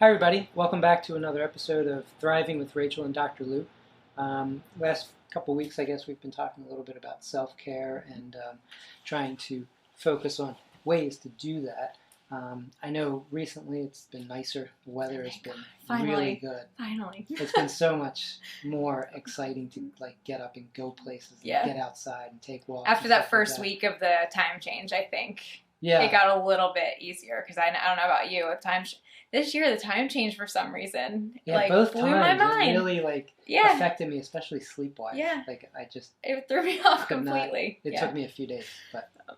Hi everybody, welcome back to another episode of Thriving with Rachael and Dr. Lou. Last couple weeks, I guess, we've been talking a little bit about self-care and trying to focus on ways to do that. I know recently it's been nicer. The weather has been really good. Finally. It's been so much more exciting to get up and go places and get outside and take walks. After that first week of the time change, I think it got a little bit easier because I don't know about you with this year, the time change for some reason both blew my mind. It really affected me, especially sleep-wise. Yeah. It threw me off completely. It took me a few days, but I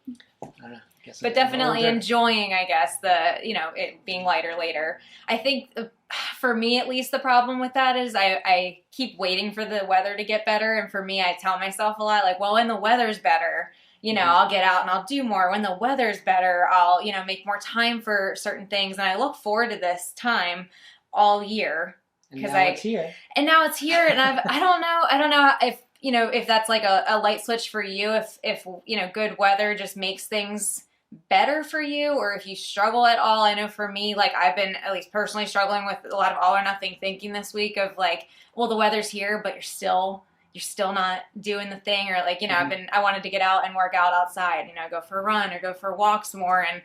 don't know. But definitely enjoying, I guess, it being lighter later. I think for me, at least, the problem with that is I keep waiting for the weather to get better. And for me, I tell myself a lot, when the weather's better, I'll get out and I'll do more. When the weather's better, I'll, make more time for certain things. And I look forward to this time all year. And now it's here. And now it's here. And I don't know if, if that's like a light switch for you, if good weather just makes things better for you, or if you struggle at all. I know for me, I've been at least personally struggling with a lot of all or nothing thinking this week of the weather's here, but you're still not doing the thing, or I wanted to get out and work out outside, go for a run or go for walks more. And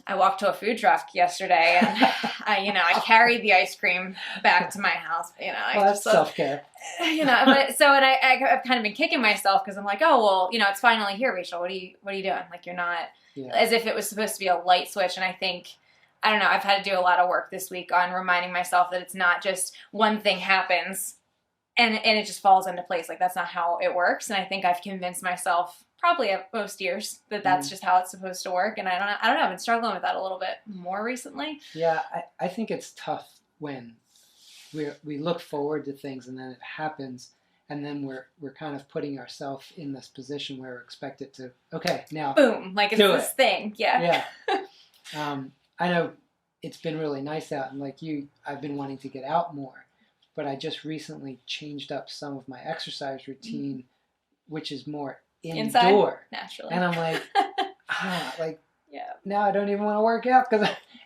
I walked to a food truck yesterday and I carried the ice cream back to my house, that's self-care. I've kind of been kicking myself because I'm like, oh, well, it's finally here, Rachel. What are you doing? You're not, as if it was supposed to be a light switch. And I think, I don't know, I've had to do a lot of work this week on reminding myself that it's not just one thing happens and it just falls into place. That's not how it works. And I think I've convinced myself probably at most years that's just how it's supposed to work. And I don't know, I've been struggling with that a little bit more recently. Yeah, I think it's tough when we look forward to things and then it happens, and then we're kind of putting ourselves in this position where we're expected to, okay, now boom, it's this thing. Yeah. I know it's been really nice out, and I've been wanting to get out more, but I just recently changed up some of my exercise routine, which is more inside, indoor, naturally. And I'm now I don't even want to work out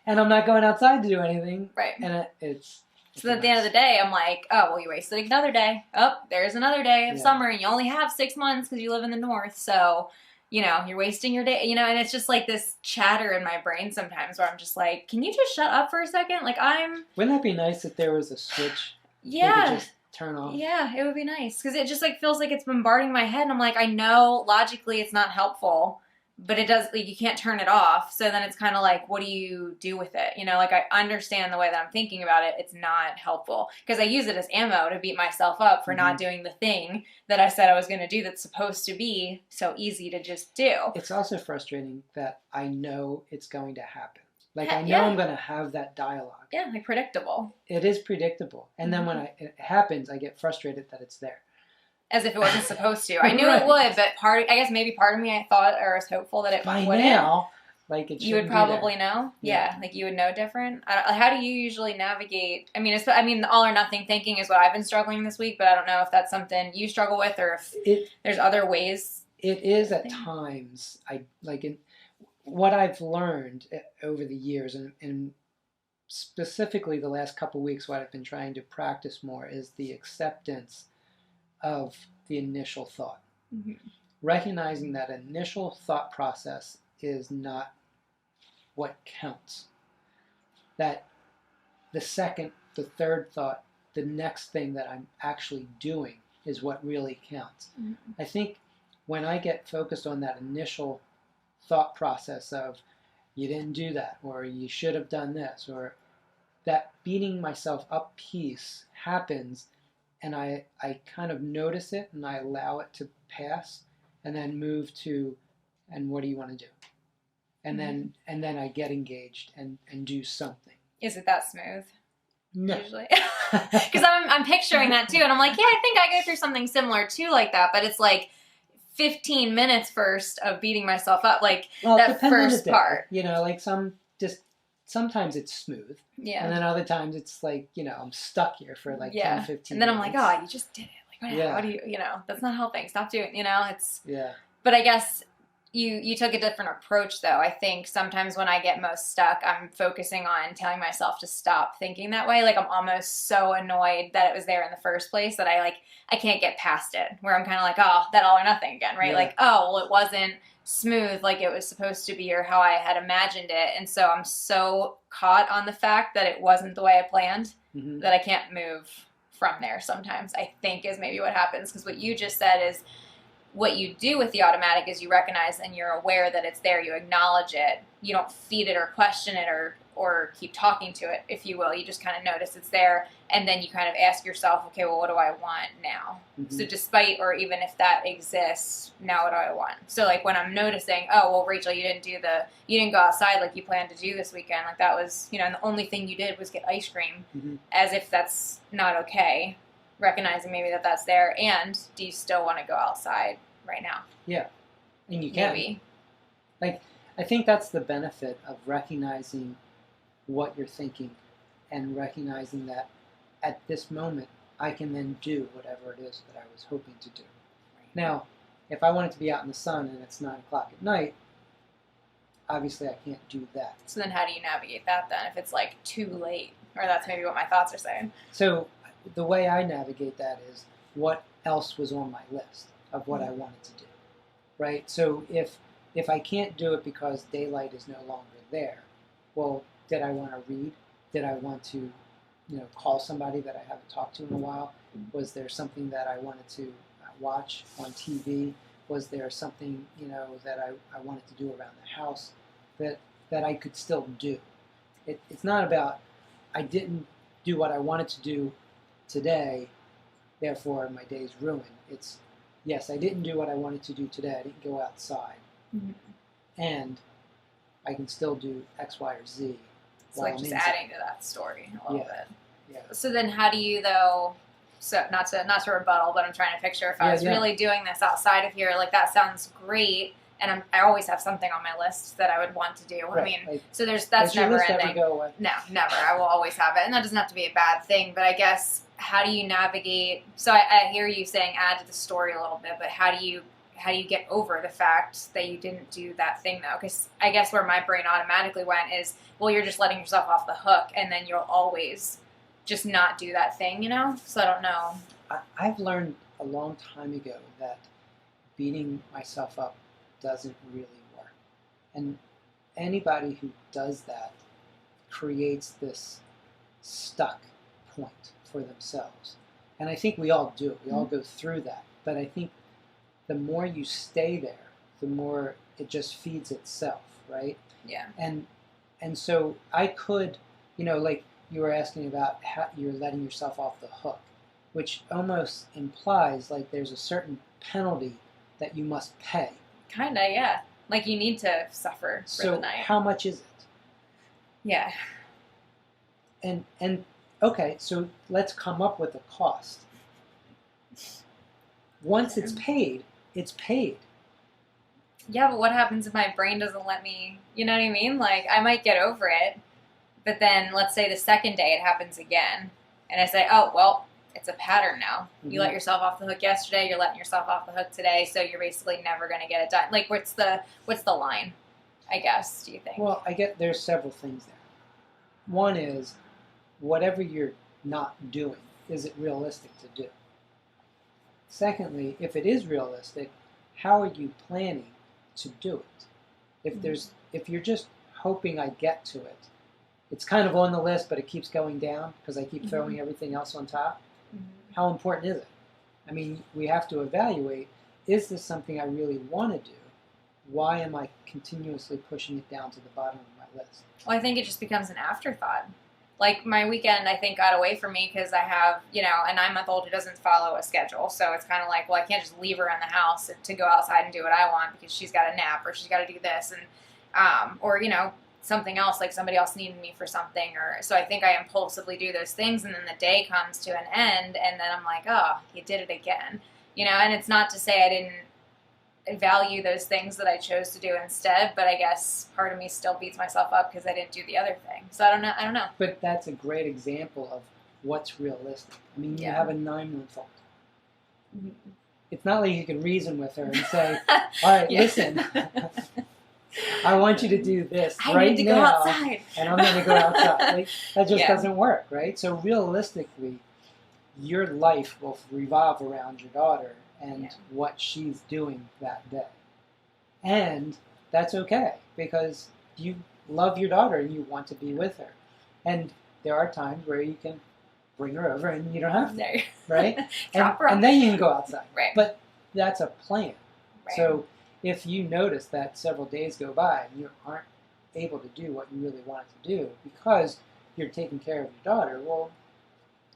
and I'm not going outside to do anything. Right. And it's so at the end of the day, I'm like, oh, well, you wasted another day. Oh, there's another day of summer, and you only have 6 months because you live in the north. So, you're wasting your day, and it's just this chatter in my brain sometimes where I'm just like, can you just shut up for a second? Wouldn't that be nice if there was a switch? Yeah. We could just turn off. Yeah, it would be nice because it just feels like it's bombarding my head, and I'm like, I know logically it's not helpful, but it does, you can't turn it off. So then it's kind of what do you do with it? I understand the way that I'm thinking about it. It's not helpful because I use it as ammo to beat myself up for not doing the thing that I said I was going to do that's supposed to be so easy to just do. It's also frustrating that I know it's going to happen. I know I'm going to have that dialogue. Yeah, predictable. It is predictable. And then when it happens, I get frustrated that it's there. As if it wasn't supposed to. I knew it would, but I guess maybe part of me I thought or was hopeful that it wouldn't. By now, it you would probably know. Yeah, you would know different. How do you usually navigate? All or nothing thinking is what I've been struggling this week, but I don't know if that's something you struggle with or if there's other ways. It is at times. What I've learned over the years, and specifically the last couple weeks, what I've been trying to practice more is the acceptance of the initial thought. Mm-hmm. Recognizing that initial thought process is not what counts. That the second, the third thought, the next thing that I'm actually doing is what really counts. Mm-hmm. I think when I get focused on that initial thought process of you didn't do that, or you should have done this, or that beating myself up piece happens, and I kind of notice it and I allow it to pass, and then move to, and what do you want to do? And then I get engaged and do something. Is it that smooth? No. Usually. Because I'm picturing that too, and I'm like, yeah, I think I go through something similar too like that, but it's 15 minutes first of beating myself up, that first part. Sometimes it's smooth. Yeah. And then other times it's I'm stuck here for 10, 15 minutes. And then I'm like, oh, you just did it. What do you, that's not helping. Stop doing, it's. Yeah. But I guess you took a different approach though. I think sometimes when I get most stuck, I'm focusing on telling myself to stop thinking that way. Like I'm almost so annoyed that it was there in the first place that I can't get past it. Where I'm kind of like, oh, that all or nothing again, right? Yeah. Like, oh, well, it wasn't smooth like it was supposed to be or how I had imagined it. And so I'm so caught on the fact that it wasn't the way I planned Mm-hmm. that I can't move from there sometimes, I think is maybe what happens. Because what you just said is what you do with the automatic is you recognize and you're aware that it's there. You acknowledge it. You don't feed it or question it or keep talking to it, if you will. You just kind of notice it's there, and then you kind of ask yourself, okay, well, what do I want now? Mm-hmm. So despite, or even if that exists, now what do I want? So like when I'm noticing, oh, well, Rachel, you didn't go outside like you planned to do this weekend. Like that was, and the only thing you did was get ice cream, Mm-hmm. as if that's not okay. Recognizing maybe that that's there, and do you still want to go outside right now? Yeah, and you can. Maybe. Like, I think that's the benefit of recognizing what you're thinking and recognizing that at this moment I can then do whatever it is that I was hoping to do. Now, if I wanted to be out in the sun and it's 9 o'clock at night, obviously I can't do that. So then how do you navigate that then if it's like too late? Or that's maybe what my thoughts are saying. So the way I navigate that is what else was on my list of what I wanted to do, right? So if I can't do it because daylight is no longer there, well, did I want to read? Did I want to, call somebody that I haven't talked to in a while? Was there something that I wanted to watch on TV? Was there something, that I wanted to do around the house that I could still do? It's not about I didn't do what I wanted to do today, therefore my day's ruined. It's, yes, I didn't do what I wanted to do today. I didn't go outside. Mm-hmm. And I can still do X, Y, or Z. It's like just adding to that story a little bit. Yeah. So then how do you though, so not to rebuttal, but I'm trying to picture if I was really doing this outside of here, like that sounds great. And I always have something on my list that I would want to do. Right. I mean, Like, so that's never ending. Go away? No, never. I will always have it. And that doesn't have to be a bad thing. But I guess, how do you navigate? So I hear you saying add to the story a little bit, but how do you get over the fact that you didn't do that thing though? Because I guess where my brain automatically went is, well, you're just letting yourself off the hook and then you'll always just not do that thing, So I don't know. I've learned a long time ago that beating myself up doesn't really work. And anybody who does that creates this stuck point for themselves. And I think we all do it. We all go through that. But I think the more you stay there, the more it just feeds itself, right? Yeah. And so I could, like you were asking about how you're letting yourself off the hook, which almost implies like there's a certain penalty that you must pay. Kinda, yeah. Like you need to suffer for the night. So how much is it? Yeah. And okay, so let's come up with a cost. Once it's paid, it's paid. Yeah, but what happens if my brain doesn't let me, you know what I mean? Like, I might get over it, but then let's say the second day it happens again, and I say, oh, well, it's a pattern now. Mm-hmm. You let yourself off the hook yesterday, you're letting yourself off the hook today, so you're basically never going to get it done. Like, what's the line, I guess, do you think? Well, I get there's several things there. One is, whatever you're not doing, is it realistic to do? Secondly, if it is realistic, how are you planning to do it? If you're just hoping I get to it, it's kind of on the list, but it keeps going down because I keep throwing everything else on top. How important is it? I mean, we have to evaluate, is this something I really want to do? Why am I continuously pushing it down to the bottom of my list? Well, I think it just becomes an afterthought. Like, my weekend, I think, got away from me because I have, a 9-month-old who doesn't follow a schedule. So it's kind of like, well, I can't just leave her in the house to go outside and do what I want because she's got a nap or she's got to do this. And, or, something else, like somebody else needed me for something. Or so I think I impulsively do those things. And then the day comes to an end. And then I'm like, oh, you did it again. And it's not to say I didn't value those things that I chose to do instead, but I guess part of me still beats myself up because I didn't do the other thing. So I don't know. But that's a great example of what's realistic. I mean, you have a 9-month-old. Mm-hmm. it's not like you can reason with her and say, all right, listen, I want you to do this right need to now, go outside. and I'm going to go outside. Like, that just Yeah. doesn't work, right? So realistically, your life will revolve around your daughter and what she's doing that day. And that's okay, because you love your daughter and you want to be with her. And there are times where you can bring her over and you don't have to, No. right? Drop her off. And then you can go outside. Right. But that's a plan. Right. So if you notice that several days go by and you aren't able to do what you really wanted to do because you're taking care of your daughter, well,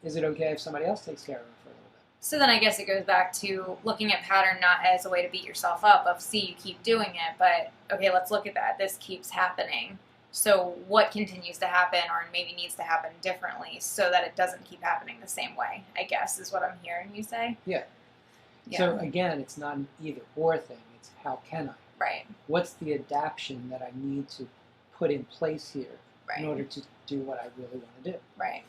is it okay if somebody else takes care of her for a little bit? So then I guess it goes back to looking at pattern not as a way to beat yourself up of, see, you keep doing it, but okay, let's look at that. This keeps happening. So what continues to happen or maybe needs to happen differently so that it doesn't keep happening the same way, I guess is what I'm hearing you say. Yeah. So again, it's not an either or thing. It's how can I? Right. What's the adaptation that I need to put in place here in Right. order to do what I really want to do? Right.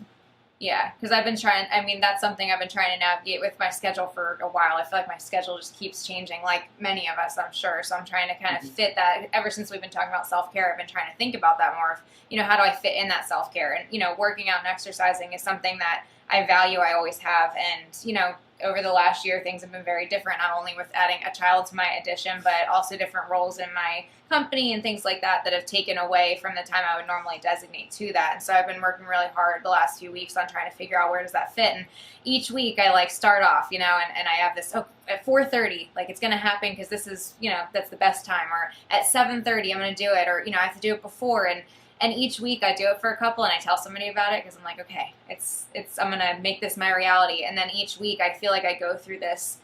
Yeah, because I've been trying, I mean, that's something I've been trying to navigate with my schedule for a while. I feel like my schedule just keeps changing, like many of us, I'm sure. So I'm trying to kind of fit that. Ever since we've been talking about self-care, I've been trying to think about that more of, you know, how do I fit in that self-care? And, you know, working out and exercising is something that I value, I always have. And, you know, over the last year, things have been very different, not only with adding a child to my addition, but also different roles in my company and things like that that have taken away from the time I would normally designate to that. And so I've been working really hard the last few weeks on trying to figure out where does that fit. And each week I like start off, you know, and I have this, at 4:30, like it's going to happen because this is, you know, that's the best time. Or at 7:30, I'm going to do it. Or, you know, I have to do it before. And each week I do it for a couple and I tell somebody about it because I'm like, okay, I'm going to make this my reality. And then each week I feel like I go through this,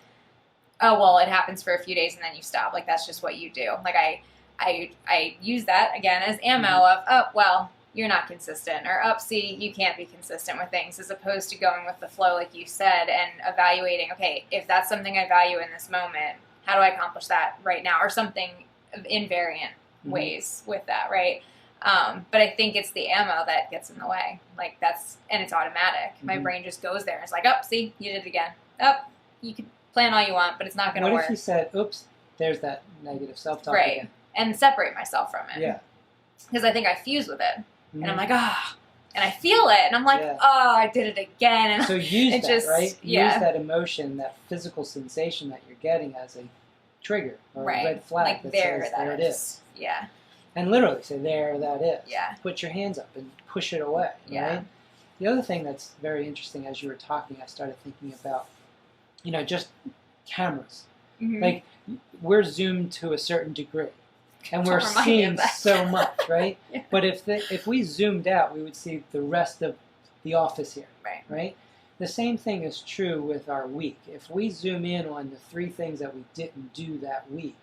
oh, well, it happens for a few days and then you stop. Like, that's just what you do. Like, I use that, again, as ammo of, oh, well, you're not consistent. Or, oh, see, you can't be consistent with things, as opposed to going with the flow, like you said, and evaluating, okay, if that's something I value in this moment, how do I accomplish that right now? Or something invariant ways with that, right? But I think it's the ammo that gets in the way. Like, and it's automatic. My brain just goes there. It's like, oh, see, you did it again. Oh, you can plan all you want, but it's not going to work. What if you said, oops, there's that negative self-talk right. again? And separate myself from it. Yeah. Because I think I fuse with it. And I'm like, ah. And I feel it. And I'm like, oh, I did it again. And so use that, right? Yeah. Use that emotion, that physical sensation that you're getting as a trigger or a red flag like that there, says, there it is. Yeah. And literally say, there that is. Yeah. Put your hands up and push it away, right? The other thing that's very interesting, as you were talking, I started thinking about, you know, just cameras. Like, we're zoomed to a certain degree. And we're seeing so much, right? But if we zoomed out, we would see the rest of the office here, right? The same thing is true with our week. If we zoom in on the 3 things that we didn't do that week,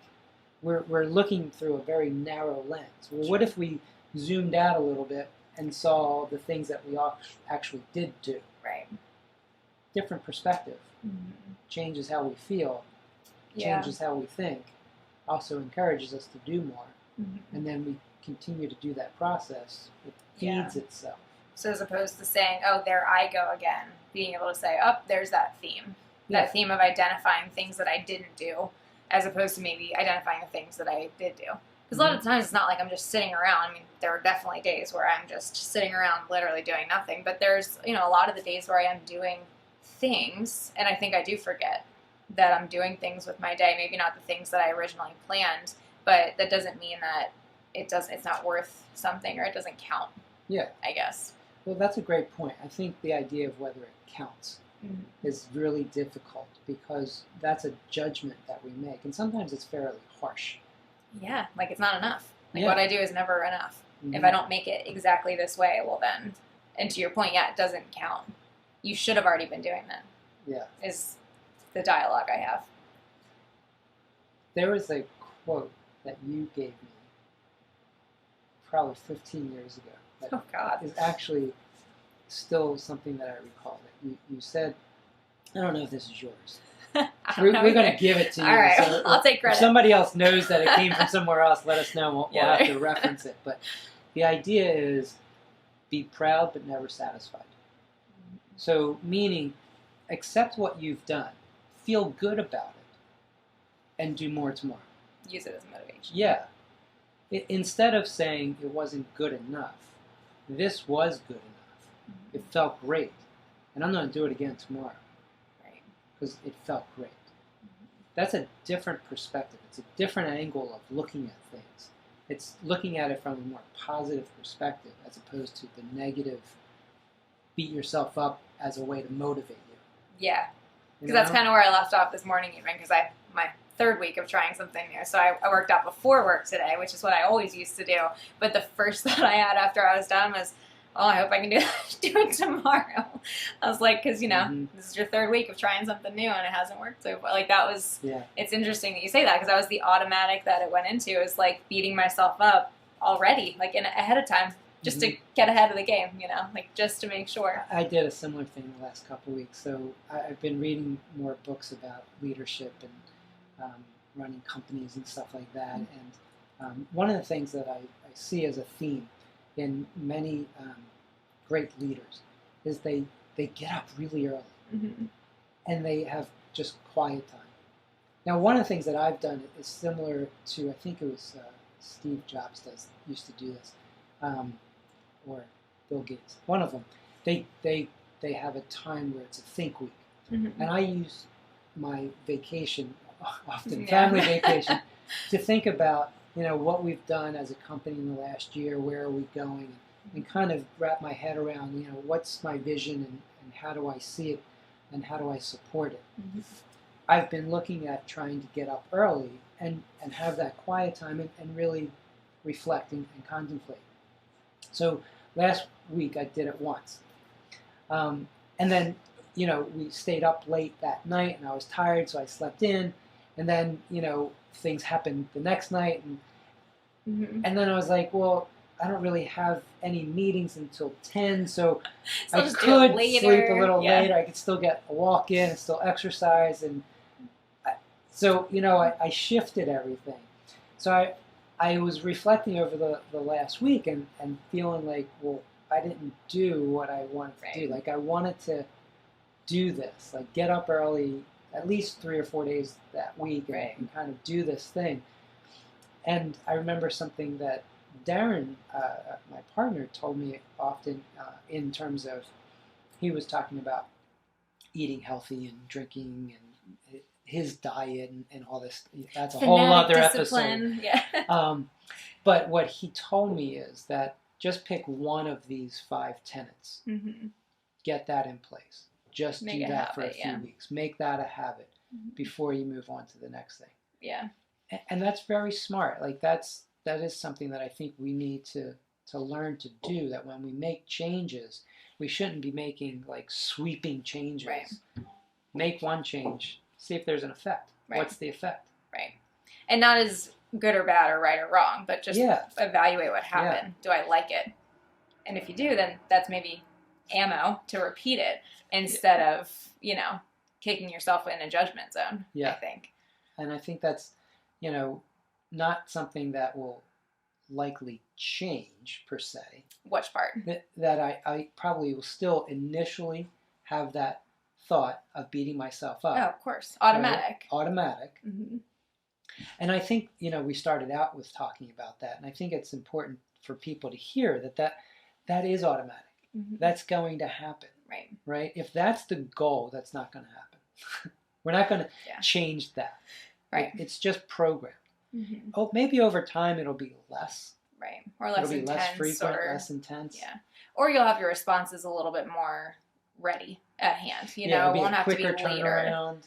we're looking through a very narrow lens. Well, what if we zoomed out a little bit and saw the things that we actually did do? Right. Different perspective. Changes how we feel. Changes how we think. Also encourages us to do more. And then we continue to do that process. It feeds itself. So as opposed to saying, oh, there I go again, being able to say, oh, there's that theme. That theme of identifying things that I didn't do, as opposed to maybe identifying the things that I did do. Because a lot of times it's not like I'm just sitting around. I mean, there are definitely days where I'm just sitting around literally doing nothing. But there's, you know, a lot of the days where I am doing things, and I think I do forget that I'm doing things with my day. Maybe not the things that I originally planned, but that doesn't mean that it's not worth something or it doesn't count. Yeah. I guess. Well, that's a great point. I think the idea of whether it counts is really difficult because that's a judgment that we make. And sometimes it's fairly harsh. Yeah, like it's not enough. Like what I do is never enough. If I don't make it exactly this way, well then, and to your point, it doesn't count. You should have already been doing that. Yeah. Is the dialogue I have. There was a quote that you gave me probably 15 years ago. That is actually still something that I recall. That you said, I don't know if this is yours. We're going to give it to you. All right, so I'll take credit. If somebody else knows that it came from somewhere else, let us know. We'll have to reference it. But the idea is be proud but never satisfied. So meaning accept what you've done. Feel good about it. and do more tomorrow. Use it as motivation. Yeah. Instead of saying it wasn't good enough, this was good enough. It felt great. And I'm going to do it again tomorrow. Right. Because it felt great. That's a different perspective. It's a different angle of looking at things. It's looking at it from a more positive perspective as opposed to the negative, beat yourself up as a way to motivate you. Yeah. Because that's kind of where I left off this morning even, because my third week of trying something new. So I worked out before work today, which is what I always used to do. But the first thought I had after I was done was, oh, I hope I can do it tomorrow. I was like, because, this is your third week of trying something new and it hasn't worked so far. Like, that was, It's interesting that you say that, because that was the automatic that it went into, is like beating myself up already, like ahead of time, just to get ahead of the game, like just to make sure. I did a similar thing the last couple of weeks. So I've been reading more books about leadership and running companies and stuff like that. And one of the things that I see as a theme in many great leaders is they get up really early and they have just quiet time. Now, one of the things that I've done is similar to, I think it was Steve Jobs used to do this, or Bill Gates. One of them. They have a time where it's a think week, and I use my vacation, often family vacation, to think about what we've done as a company in the last year, where are we going, and kind of wrap my head around what's my vision and how do I see it and how do I support it. I've been looking at trying to get up early and have that quiet time and really reflect and contemplate. So last week I did it once. And then, we stayed up late that night and I was tired, so I slept in. And then, things happened the next night. And then I was like, well, I don't really have any meetings until 10, so I could sleep a little later. I could still get a walk in and still exercise. And I shifted everything. So I was reflecting over the last week and feeling like, well, I didn't do what I wanted to do. Like, I wanted to do this, like get up early at least 3 or 4 days that week and kind of do this thing. And I remember something that Darren, my partner, told me often in terms of, he was talking about eating healthy and drinking and his diet and all this. That's a whole other episode. But what he told me is that just pick one of these 5 tenets. Get that in place. Just do that for a few weeks. Make that a habit before you move on to the next thing. Yeah. And that's very smart. Like, that is something that I think we need to learn to do, that when we make changes, we shouldn't be making like sweeping changes. Make one change, see if there's an effect. What's the effect? And not as good or bad or right or wrong, but just evaluate what happened. Do I like it? And if you do, then that's maybe ammo to repeat it instead of, kicking yourself in a judgment zone, I think. And I think that's, not something that will likely change per se. Which part? That I probably will still initially have that thought of beating myself up. Oh, of course. Automatic. Automatic. And I think, we started out with talking about that. And I think it's important for people to hear that is automatic. That's going to happen. Right? If that's the goal, that's not going to happen. We're not going to change that. It's just programmed. Oh, maybe over time it'll be less. Or less intense. It'll be less frequent, less intense. Or you'll have your responses a little bit more ready at hand. It won't have to be later.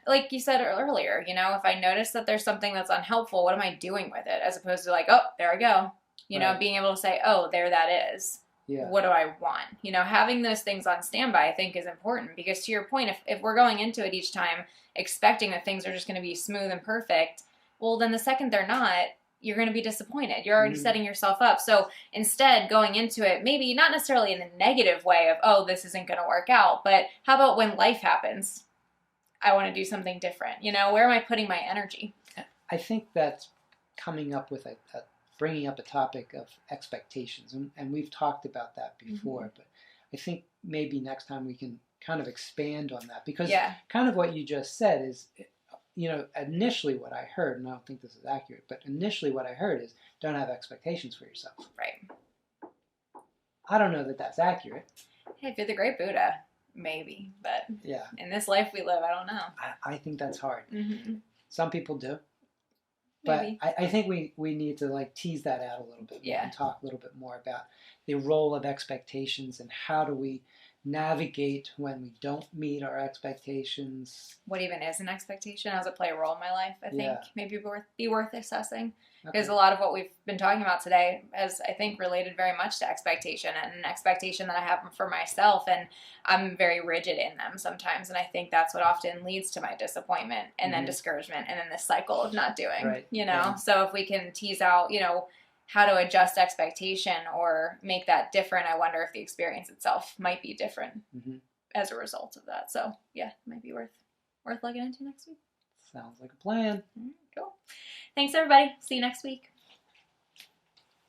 Like you said earlier, if I notice that there's something that's unhelpful, what am I doing with it? As opposed to like, oh, there I go. Being able to say, oh, there that is. What do I want? Having those things on standby, I think, is important, because to your point, if we're going into it each time expecting that things are just going to be smooth and perfect, well, then the second they're not, you're going to be disappointed. You're already setting yourself up. So instead, going into it, maybe not necessarily in a negative way of, oh, this isn't going to work out, but how about when life happens? I want to do something different. Where am I putting my energy? I think that's coming up with bringing up a topic of expectations. And we've talked about that before, but I think maybe next time we can kind of expand on that, because kind of what you just said is initially what I heard, and I don't think this is accurate, but initially what I heard is don't have expectations for yourself. Right. I don't know that that's accurate. Hey, if you're the great Buddha, maybe. But Yeah. in this life we live, I don't know. I think that's hard. Mm-hmm. Some people do. But I think we need to like tease that out a little bit more and talk a little bit more about the role of expectations and how do we navigate when we don't meet our expectations. What even is an expectation? How does it play a role in my life? I think maybe be worth assessing. Because a lot of what we've been talking about today has, I think, related very much to expectation and an expectation that I have for myself. And I'm very rigid in them sometimes. And I think that's what often leads to my disappointment and then discouragement and then this cycle of not doing, So if we can tease out, how to adjust expectation or make that different, I wonder if the experience itself might be different as a result of that. So, yeah, it might be worth looking into next week. Sounds like a plan. Cool. Thanks, everybody. See you next week.